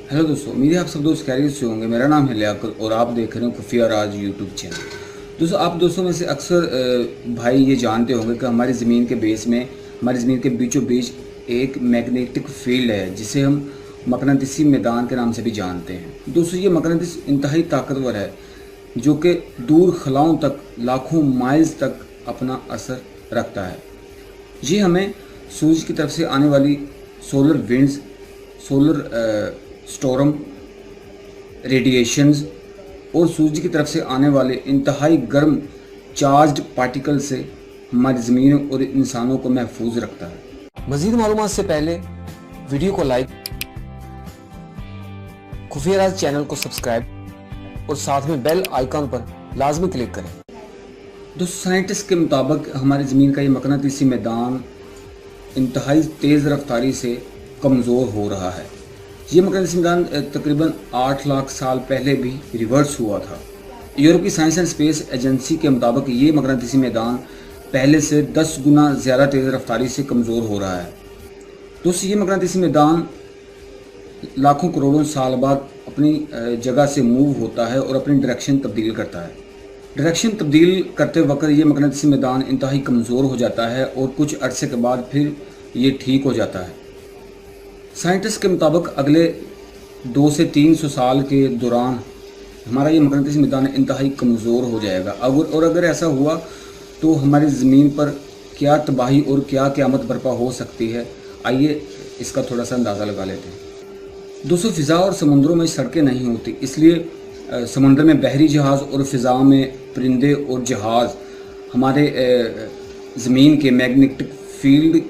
Hello दोस्तों, उम्मीद है आप सब दोस्त खैरियत से होंगे। मेरा नाम है लियाकत और आप देख रहे हैं खुफिया राज यूट्यूब चैनल। दोस्तों, आप दोस्तों में से अक्सर भाई ये जानते होंगे कि हमारी ज़मीन के बेस में, हमारी ज़मीन के बीचों बीच एक मैग्नेटिक फील्ड है जिसे हम मकनातीसी मैदान के नाम से भी जानते हैं। दोस्तों, ये मकनातीस इंतहाई ताकतवर है जो कि दूर खलाओं तक, लाखों माइल्स तक अपना असर रखता है। ये हमें सूरज की तरफ से आने वाली solar winds, solar storm, radiations और सूरज की तरफ से आने वाले इंतहाई गर्म चार्ज्ड पार्टिकल से हमारी ज़मीन और इंसानों को महफूज रखता है। मज़ीद मालूमात से पहले वीडियो को लाइक, खुफिया राज चैनल को सब्सक्राइब और साथ में बेल आइकन पर लाजमी क्लिक करें। दोस्तों, साइंटिस्ट के मुताबिक हमारी ज़मीन का ये मकनातीसी मैदान इंतहाई तेज़ रफ्तारी से कमज़ोर हो रहा है। ये मकनातीसी मैदान तकरीबन 8 लाख साल पहले भी रिवर्स हुआ था। यूरोपीय साइंस एंड स्पेस एजेंसी के मुताबिक ये मकनातीसी मैदान पहले से 10 गुना ज़्यादा तेज़ रफ्तारी से कमज़ोर हो रहा है। दोस्तों, ये मकनातीसी मैदान लाखों करोड़ों साल बाद अपनी जगह से मूव होता है और अपनी डायरेक्शन तब्दील करता है। डायरेक्शन तब्दील करते वक्त ये मकनातीसी मैदान इंतहाई कमज़ोर हो जाता है और कुछ अरसे के बाद फिर ये ठीक हो जाता है। साइंटिस्ट के मुताबिक अगले 200 से 300 साल के दौरान हमारा ये मकनातीसी मैदान इंतहाई कमज़ोर हो जाएगा। अगर ऐसा हुआ तो हमारी ज़मीन पर क्या तबाही और क्या क़यामत बर्पा हो सकती है, आइए इसका थोड़ा सा अंदाज़ा लगा लेते हैं। दोस्तों, फ़िज़ा और समुद्रों में सड़कें नहीं होती, इसलिए समुद्र में बहरी जहाज़ और फ़िज़ा में परिंदे और जहाज़ हमारे ज़मीन के मैग्नेटिक फील्ड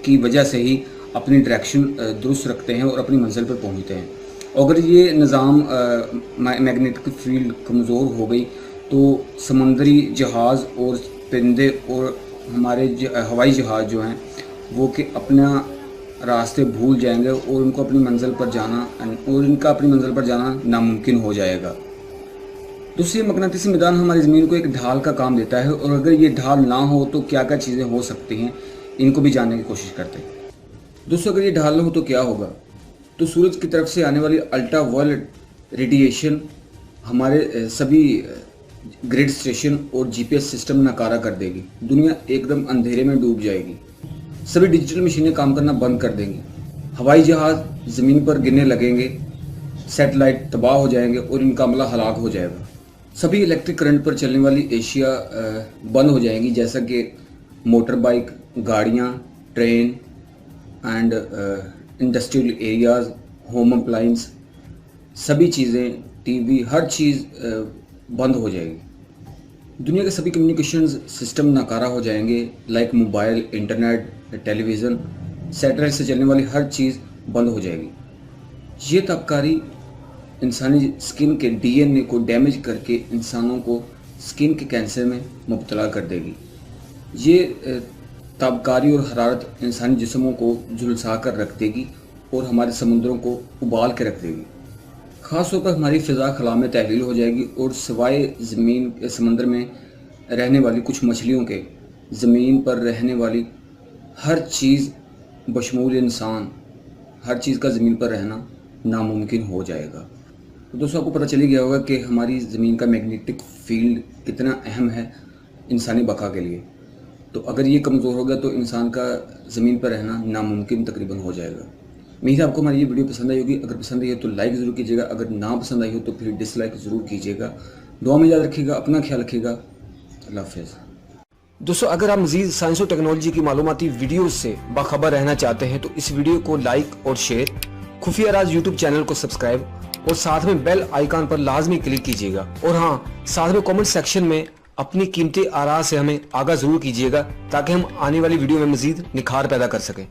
की वजह से ही अपनी डायरेक्शन दुरुस्त रखते हैं और अपनी मंजिल पर पहुंचते हैं। अगर ये निज़ाम मैग्नेटिक फील्ड कमज़ोर हो गई तो समुद्री जहाज़ और परिंदे और हमारे हवाई जहाज़ जो हैं वो कि अपना रास्ते भूल जाएंगे और उनको अपनी मंजिल पर जाना नामुमकिन हो जाएगा। दूसरी, मकनातीसी मैदान हमारी ज़मीन को एक ढाल का काम देता है और अगर ये ढाल ना हो तो क्या क्या चीज़ें हो सकती हैं, इनको भी जानने की कोशिश करते हैं। दोस्तों, अगर ये ढाल ना हो तो क्या होगा? तो सूरज की तरफ से आने वाली अल्ट्रा वायलेट रेडिएशन हमारे सभी ग्रिड स्टेशन और जीपीएस सिस्टम नकारा कर देगी। दुनिया एकदम अंधेरे में डूब जाएगी। सभी डिजिटल मशीनें काम करना बंद कर देंगी। हवाई जहाज़ ज़मीन पर गिरने लगेंगे, सैटेलाइट तबाह हो जाएंगे और इनका अमला हलाक हो जाएगा। सभी इलेक्ट्रिक करंट पर चलने वाली एशिया बंद हो जाएंगी, जैसा कि मोटर बाइक, गाड़ियाँ, train and industrial areas, home appliance, सभी चीज़ें, टीवी, हर चीज़ बंद हो जाएगी। दुनिया के सभी कम्युनिकेशन सिस्टम नाकारा हो जाएंगे, like mobile, internet, television, satellite से चलने वाली हर चीज़ बंद हो जाएगी। ये ताबकारी इंसानी स्किन के डीएनए को डैमेज करके इंसानों को स्किन के कैंसर में मुब्तला कर देगी। ये ताबकारी और हरारत इंसानी जिस्मों को झुलसा कर रख देगी और हमारे समुद्रों को उबाल के रख देगी। ख़ास तौर पर हमारी फ़िज़ा खला में तहलील हो जाएगी और सिवाय ज़मीन के समुद्र में रहने वाली कुछ मछलियों के, ज़मीन पर रहने वाली हर चीज़ बशमूल इंसान, हर चीज़ का ज़मीन पर रहना नामुमकिन हो जाएगा। तो दोस्तों, आपको पता चली गया होगा कि हमारी ज़मीन का मैग्नेटिक फील्ड कितना अहम है इंसानी बका के लिए। तो अगर ये कमज़ोर हो गया तो इंसान का ज़मीन पर रहना नामुमकिन तकरीबन हो जाएगा। उम्मीद है आपको हमारी ये वीडियो पसंद आई होगी। अगर पसंद आई हो तो लाइक ज़रूर कीजिएगा, अगर ना पसंद आई हो तो फिर डिसलाइक ज़रूर कीजिएगा। दुआ में याद रखिएगा, अपना ख्याल रखिएगा। अल्लाह हाफ़िज़। दोस्तों, अगर आप मज़ीद साइंस और टेक्नोलॉजी की मालूमाती वीडियोज़ से बाखबर रहना चाहते हैं तो इस वीडियो को लाइक और शेयर, खुफिया राज यूट्यूब चैनल को सब्सक्राइब और साथ में बेल आइकन पर लाजमी क्लिक कीजिएगा। और हाँ, साथ में कमेंट सेक्शन में अपनी कीमती आरा से हमें आगाह ज़रूर कीजिएगा ताकि हम आने वाली वीडियो में मज़ीद निखार पैदा कर सकें।